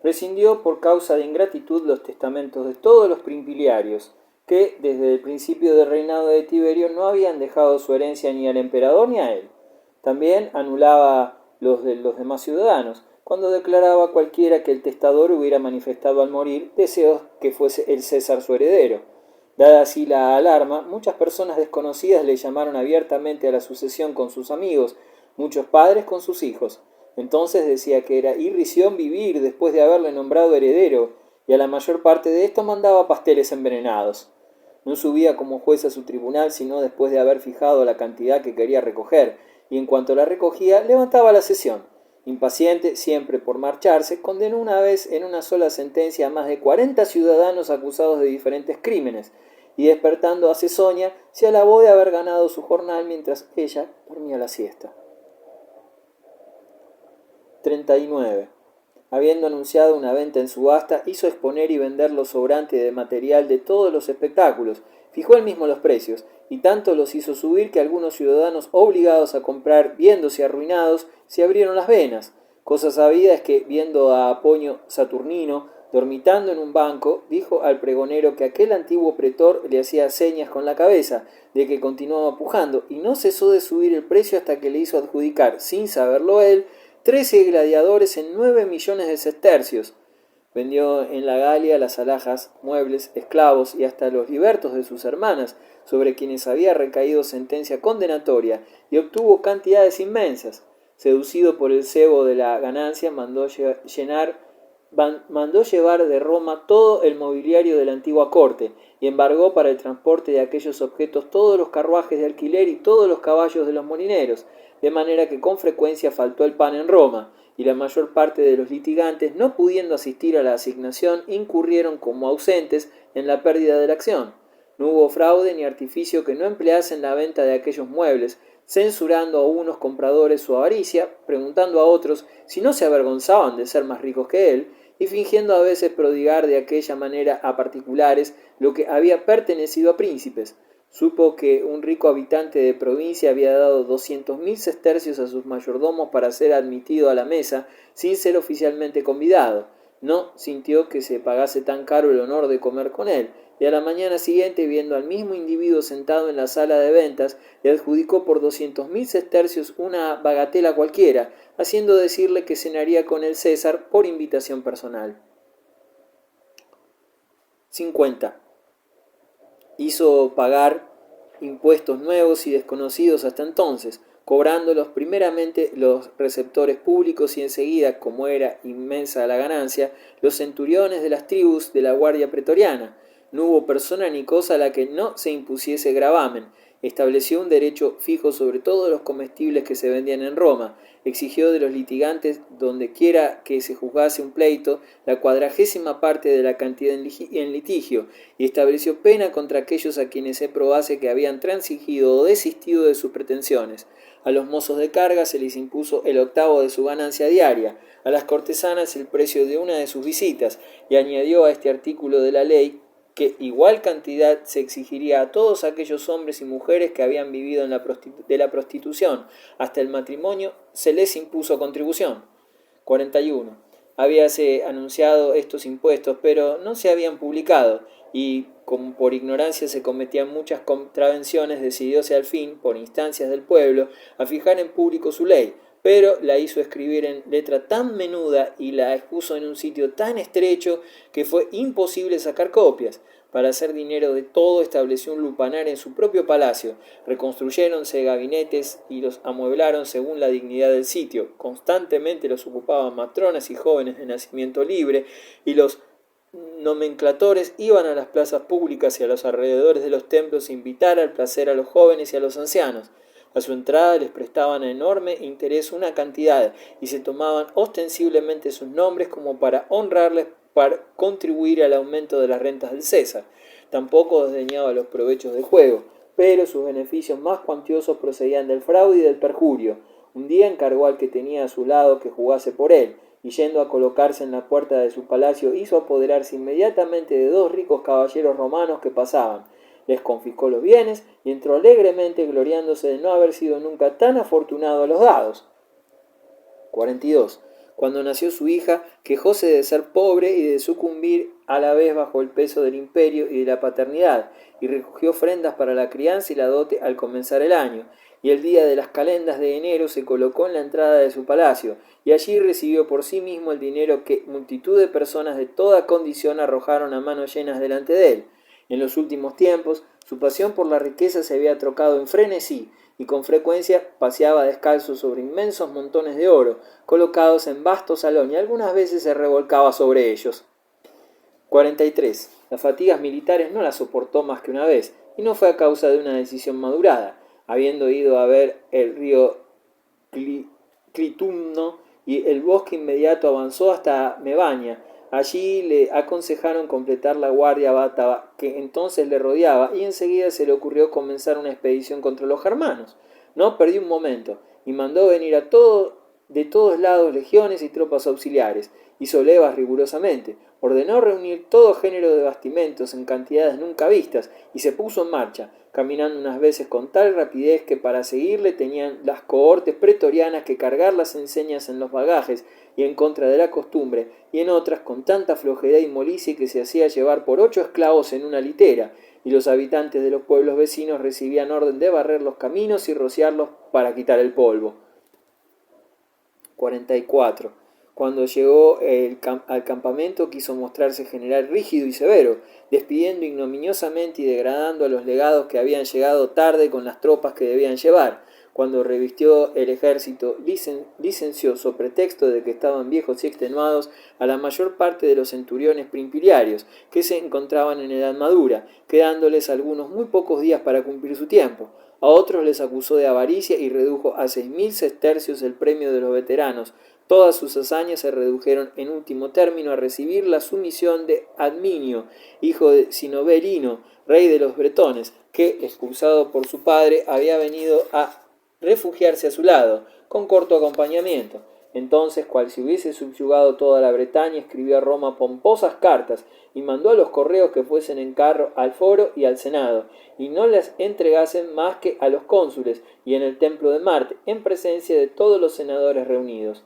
rescindió por causa de ingratitud los testamentos de todos los principaliarios, que desde el principio del reinado de Tiberio no habían dejado su herencia ni al emperador ni a él. También anulaba los de los demás ciudadanos, cuando declaraba cualquiera que el testador hubiera manifestado al morir deseos que fuese el César su heredero. Dada así la alarma, muchas personas desconocidas le llamaron abiertamente a la sucesión con sus amigos, muchos padres con sus hijos. Entonces decía que era irrisión vivir después de haberle nombrado heredero, y a la mayor parte de esto mandaba pasteles envenenados. No subía como juez a su tribunal sino después de haber fijado la cantidad que quería recoger, y en cuanto la recogía, levantaba la sesión. Impaciente siempre por marcharse, condenó una vez en una sola sentencia a más de 40 ciudadanos acusados de diferentes crímenes, y despertando a Cesonia, se alabó de haber ganado su jornal mientras ella dormía la siesta. 39. Habiendo anunciado una venta en subasta, hizo exponer y vender lo sobrante de material de todos los espectáculos, fijó él mismo los precios, y tanto los hizo subir que algunos ciudadanos obligados a comprar, viéndose arruinados, se abrieron las venas. Cosa sabida es que, viendo a Aponio Saturnino dormitando en un banco, dijo al pregonero que aquel antiguo pretor le hacía señas con la cabeza, de que continuaba pujando, y no cesó de subir el precio hasta que le hizo adjudicar, sin saberlo él, 13 gladiadores en 9 millones de sestercios. Vendió en la Galia las alhajas, muebles, esclavos y hasta los libertos de sus hermanas, sobre quienes había recaído sentencia condenatoria, y obtuvo cantidades inmensas. Seducido por el cebo de la ganancia, mandó llevar de Roma todo el mobiliario de la antigua corte, y embargó para el transporte de aquellos objetos todos los carruajes de alquiler y todos los caballos de los molineros, de manera que con frecuencia faltó el pan en Roma, y la mayor parte de los litigantes, no pudiendo asistir a la asignación, incurrieron como ausentes en la pérdida de la acción. No hubo fraude ni artificio que no emplease en la venta de aquellos muebles, censurando a unos compradores su avaricia, preguntando a otros si no se avergonzaban de ser más ricos que él, y fingiendo a veces prodigar de aquella manera a particulares lo que había pertenecido a príncipes. Supo que un rico habitante de provincia había dado 200.000 sestercios a sus mayordomos para ser admitido a la mesa sin ser oficialmente convidado. No sintió que se pagase tan caro el honor de comer con él, y a la mañana siguiente, viendo al mismo individuo sentado en la sala de ventas, le adjudicó por 200.000 sestercios una bagatela cualquiera, haciendo decirle que cenaría con el César por invitación personal. 50. Hizo pagar impuestos nuevos y desconocidos hasta entonces, cobrándolos primeramente los receptores públicos y enseguida, como era inmensa la ganancia, los centuriones de las tribus de la guardia pretoriana. No hubo persona ni cosa a la que no se impusiese gravamen. Estableció un derecho fijo sobre todos los comestibles que se vendían en Roma. Exigió de los litigantes, donde quiera que se juzgase un pleito, la 40ª parte de la cantidad en litigio, y estableció pena contra aquellos a quienes se probase que habían transigido o desistido de sus pretensiones. A los mozos de carga se les impuso el 1/8 de su ganancia diaria, a las cortesanas el precio de una de sus visitas, y añadió a este artículo de la ley que igual cantidad se exigiría a todos aquellos hombres y mujeres que habían vivido de la prostitución hasta el matrimonio, se les impuso contribución. 41. Habíase anunciado estos impuestos, pero no se habían publicado, y como por ignorancia se cometían muchas contravenciones, decidióse al fin, por instancias del pueblo, a fijar en público su ley, pero la hizo escribir en letra tan menuda y la expuso en un sitio tan estrecho que fue imposible sacar copias. Para hacer dinero de todo, estableció un lupanar en su propio palacio, reconstruyéronse gabinetes y los amueblaron según la dignidad del sitio. Constantemente los ocupaban matronas y jóvenes de nacimiento libre, y los nomenclatores iban a las plazas públicas y a los alrededores de los templos a invitar al placer a los jóvenes y a los ancianos. A su entrada les prestaban enorme interés una cantidad, y se tomaban ostensiblemente sus nombres como para honrarles, para contribuir al aumento de las rentas del César. Tampoco desdeñaba los provechos del juego, pero sus beneficios más cuantiosos procedían del fraude y del perjurio. Un día encargó al que tenía a su lado que jugase por él, y yendo a colocarse en la puerta de su palacio, hizo apoderarse inmediatamente de 2 ricos caballeros romanos que pasaban. Les confiscó los bienes y entró alegremente, gloriándose de no haber sido nunca tan afortunado a los dados. 42. Cuando nació su hija, quejóse de ser pobre y de sucumbir a la vez bajo el peso del imperio y de la paternidad, y recogió ofrendas para la crianza y la dote al comenzar el año. Y el día de las calendas de enero se colocó en la entrada de su palacio, y allí recibió por sí mismo el dinero que multitud de personas de toda condición arrojaron a manos llenas delante de él. En los últimos tiempos, su pasión por la riqueza se había trocado en frenesí, y con frecuencia paseaba descalzo sobre inmensos montones de oro, colocados en vasto salón, y algunas veces se revolcaba sobre ellos. 43. Las fatigas militares no las soportó más que una vez, y no fue a causa de una decisión madurada. Habiendo ido a ver el río Clitumno y el bosque inmediato, avanzó hasta Mebaña. Allí le aconsejaron completar la guardia bátava que entonces le rodeaba, y enseguida se le ocurrió comenzar una expedición contra los germanos. No perdió un momento, y mandó venir de todos lados legiones y tropas auxiliares. Hizo levas rigurosamente, ordenó reunir todo género de bastimentos en cantidades nunca vistas, y se puso en marcha, caminando unas veces con tal rapidez que para seguirle tenían las cohortes pretorianas que cargar las enseñas en los bagajes y en contra de la costumbre, y en otras con tanta flojedad y molicie que se hacía llevar por 8 esclavos en una litera, y los habitantes de los pueblos vecinos recibían orden de barrer los caminos y rociarlos para quitar el polvo. 44. Cuando llegó al campamento quiso mostrarse general rígido y severo, despidiendo ignominiosamente y degradando a los legados que habían llegado tarde con las tropas que debían llevar. Cuando revistió el ejército, licenció, so pretexto de que estaban viejos y extenuados, a la mayor parte de los centuriones primpiriarios, que se encontraban en edad madura, quedándoles algunos muy pocos días para cumplir su tiempo. A otros les acusó de avaricia y redujo a 6.000 sestercios el premio de los veteranos. Todas sus hazañas se redujeron en último término a recibir la sumisión de Adminio, hijo de Sinoberino, rey de los bretones, que, expulsado por su padre, había venido a refugiarse a su lado, con corto acompañamiento. Entonces, cual si hubiese subyugado toda la Bretaña, escribió a Roma pomposas cartas y mandó a los correos que fuesen en carro al foro y al senado, y no las entregasen más que a los cónsules y en el templo de Marte, en presencia de todos los senadores reunidos.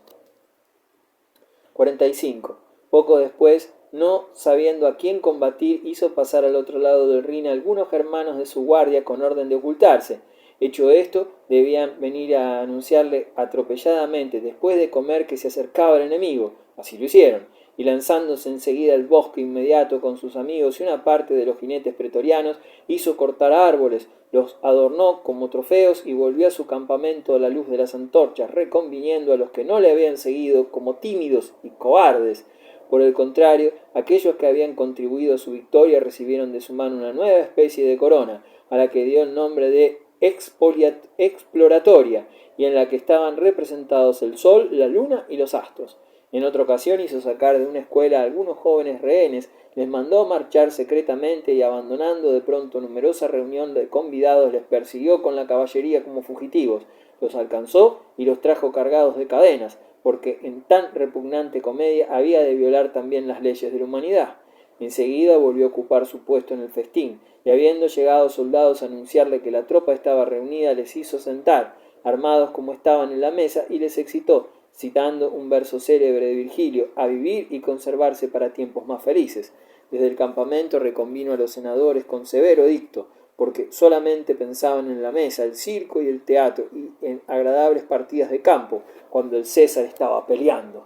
45. Poco después, no sabiendo a quién combatir, hizo pasar al otro lado del Rin a algunos germanos de su guardia con orden de ocultarse. Hecho esto, debían venir a anunciarle atropelladamente después de comer que se acercaba el enemigo. Así lo hicieron, y lanzándose enseguida al bosque inmediato con sus amigos y una parte de los jinetes pretorianos, hizo cortar árboles, los adornó como trofeos y volvió a su campamento a la luz de las antorchas, reconviniendo a los que no le habían seguido como tímidos y cobardes. Por el contrario, aquellos que habían contribuido a su victoria recibieron de su mano una nueva especie de corona, a la que dio el nombre de exploratoria, y en la que estaban representados el sol, la luna y los astros. En otra ocasión hizo sacar de una escuela a algunos jóvenes rehenes, les mandó marchar secretamente y abandonando de pronto numerosa reunión de convidados les persiguió con la caballería como fugitivos, los alcanzó y los trajo cargados de cadenas, porque en tan repugnante comedia había de violar también las leyes de la humanidad. Enseguida volvió a ocupar su puesto en el festín, y habiendo llegado soldados a anunciarle que la tropa estaba reunida, les hizo sentar, armados como estaban en la mesa, y les excitó, citando un verso célebre de Virgilio, a vivir y conservarse para tiempos más felices. Desde el campamento reconvino a los senadores con severo dicto, porque solamente pensaban en la mesa, el circo y el teatro, y en agradables partidas de campo, cuando el César estaba peleando.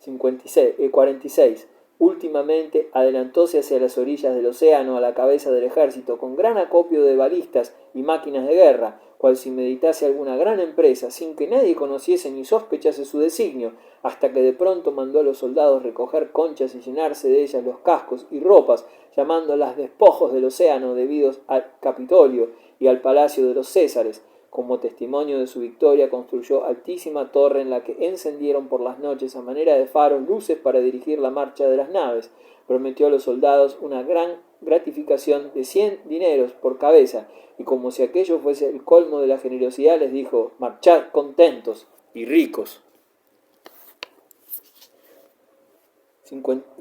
46. Últimamente adelantóse hacia las orillas del océano a la cabeza del ejército con gran acopio de balistas y máquinas de guerra, cual si meditase alguna gran empresa, sin que nadie conociese ni sospechase su designio, hasta que de pronto mandó a los soldados recoger conchas y llenarse de ellas los cascos y ropas, llamándolas despojos del océano debidos al Capitolio y al palacio de los Césares. Como testimonio de su victoria construyó altísima torre en la que encendieron por las noches a manera de faros luces para dirigir la marcha de las naves. Prometió a los soldados una gran gratificación de 100 dineros por cabeza, y como si aquello fuese el colmo de la generosidad, les dijo: marchad contentos y ricos.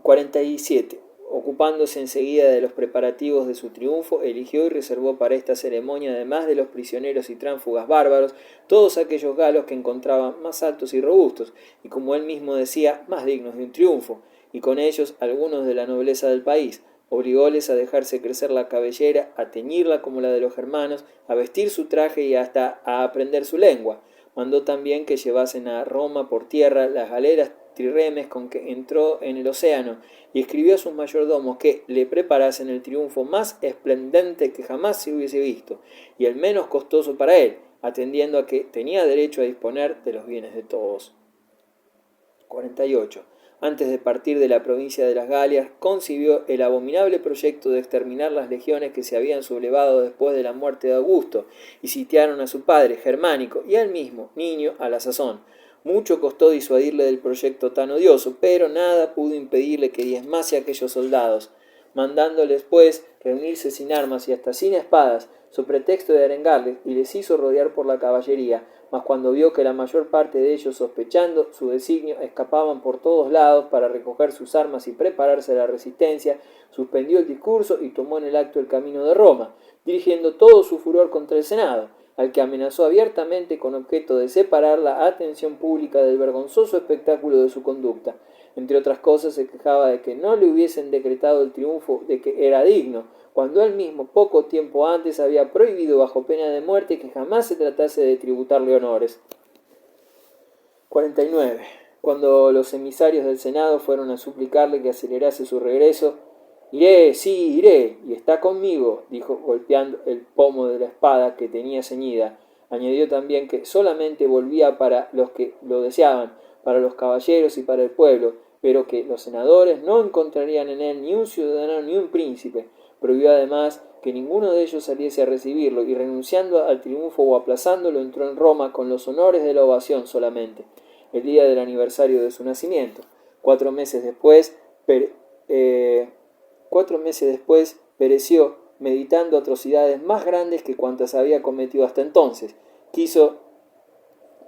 47. ocupándose enseguida de los preparativos de su triunfo, eligió y reservó para esta ceremonia, además de los prisioneros y tránsfugas bárbaros, todos aquellos galos que encontraba más altos y robustos, y como él mismo decía, más dignos de un triunfo, y con ellos algunos de la nobleza del país. Obligóles a dejarse crecer la cabellera, a teñirla como la de los germanos, a vestir su traje y hasta a aprender su lengua. Mandó también que llevasen a Roma por tierra las galeras trirremes con que entró en el océano, y escribió a sus mayordomos que le preparasen el triunfo más esplendente que jamás se hubiese visto, y el menos costoso para él, atendiendo a que tenía derecho a disponer de los bienes de todos. 48. Antes de partir de la provincia de las Galias, concibió el abominable proyecto de exterminar las legiones que se habían sublevado después de la muerte de Augusto, y sitiaron a su padre, Germánico, y a él mismo, niño, a la sazón. Mucho costó disuadirle del proyecto tan odioso, pero nada pudo impedirle que diezmase a aquellos soldados, mandándoles, pues, reunirse sin armas y hasta sin espadas, so pretexto de arengarles, y les hizo rodear por la caballería, mas cuando vio que la mayor parte de ellos, sospechando su designio, escapaban por todos lados para recoger sus armas y prepararse a la resistencia, suspendió el discurso y tomó en el acto el camino de Roma, dirigiendo todo su furor contra el Senado, al que amenazó abiertamente con objeto de separar la atención pública del vergonzoso espectáculo de su conducta. Entre otras cosas se quejaba de que no le hubiesen decretado el triunfo de que era digno, cuando él mismo poco tiempo antes había prohibido bajo pena de muerte que jamás se tratase de tributarle honores. 49. Cuando los emisarios del Senado fueron a suplicarle que acelerase su regreso, «Iré, sí, iré, y está conmigo», dijo golpeando el pomo de la espada que tenía ceñida. Añadió también que solamente volvía para los que lo deseaban, para los caballeros y para el pueblo, pero que los senadores no encontrarían en él ni un ciudadano ni un príncipe. Prohibió además que ninguno de ellos saliese a recibirlo, y renunciando al triunfo o aplazándolo, entró en Roma con los honores de la ovación solamente, el día del aniversario de su nacimiento. 4 meses después pereció, meditando atrocidades más grandes que cuantas había cometido hasta entonces. Quiso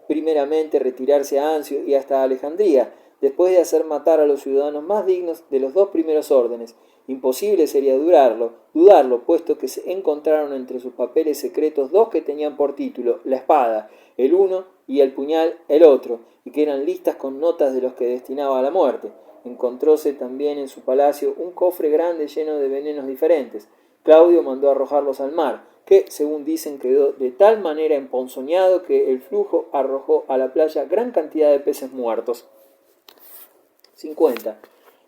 primeramente retirarse a Anzio y hasta Alejandría, después de hacer matar a los ciudadanos más dignos de los 2 primeros órdenes. Imposible sería dudarlo, puesto que se encontraron entre sus papeles secretos 2 que tenían por título la espada, el uno, y el puñal, el otro, y que eran listas con notas de los que destinaba a la muerte. Encontróse también en su palacio un cofre grande lleno de venenos diferentes. Claudio mandó arrojarlos al mar, que, según dicen, quedó de tal manera emponzoñado que el flujo arrojó a la playa gran cantidad de peces muertos. 50.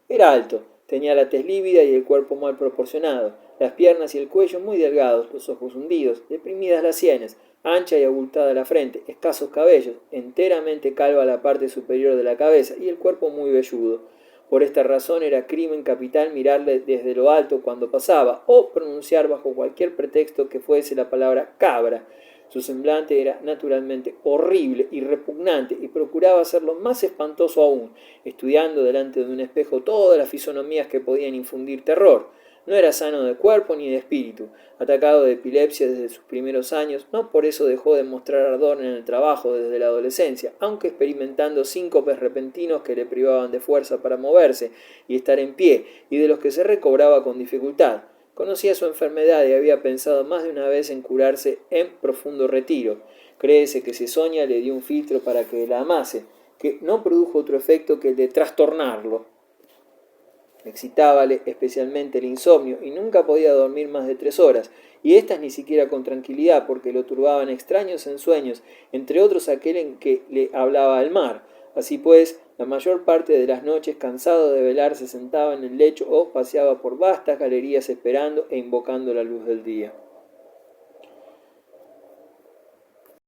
Era alto, tenía la tez lívida y el cuerpo mal proporcionado, las piernas y el cuello muy delgados, los ojos hundidos, deprimidas las sienes, ancha y abultada la frente, escasos cabellos, enteramente calva la parte superior de la cabeza y el cuerpo muy velludo. Por esta razón era crimen capital mirarle desde lo alto cuando pasaba, o pronunciar bajo cualquier pretexto que fuese la palabra cabra. Su semblante era naturalmente horrible y repugnante, y procuraba hacerlo más espantoso aún, estudiando delante de un espejo todas las fisonomías que podían infundir terror. No era sano de cuerpo ni de espíritu, atacado de epilepsia desde sus primeros años, no por eso dejó de mostrar ardor en el trabajo desde la adolescencia, aunque experimentando síncopes repentinos que le privaban de fuerza para moverse y estar en pie, y de los que se recobraba con dificultad. Conocía su enfermedad y había pensado más de una vez en curarse en profundo retiro. Créese que Cesonia le dio un filtro para que la amase, que no produjo otro efecto que el de trastornarlo. Excitábale especialmente el insomnio y nunca podía dormir más de 3 horas, y éstas ni siquiera con tranquilidad, porque lo turbaban extraños ensueños, entre otros aquel en que le hablaba el mar. Así pues, la mayor parte de las noches, cansado de velar, se sentaba en el lecho o paseaba por vastas galerías esperando e invocando la luz del día.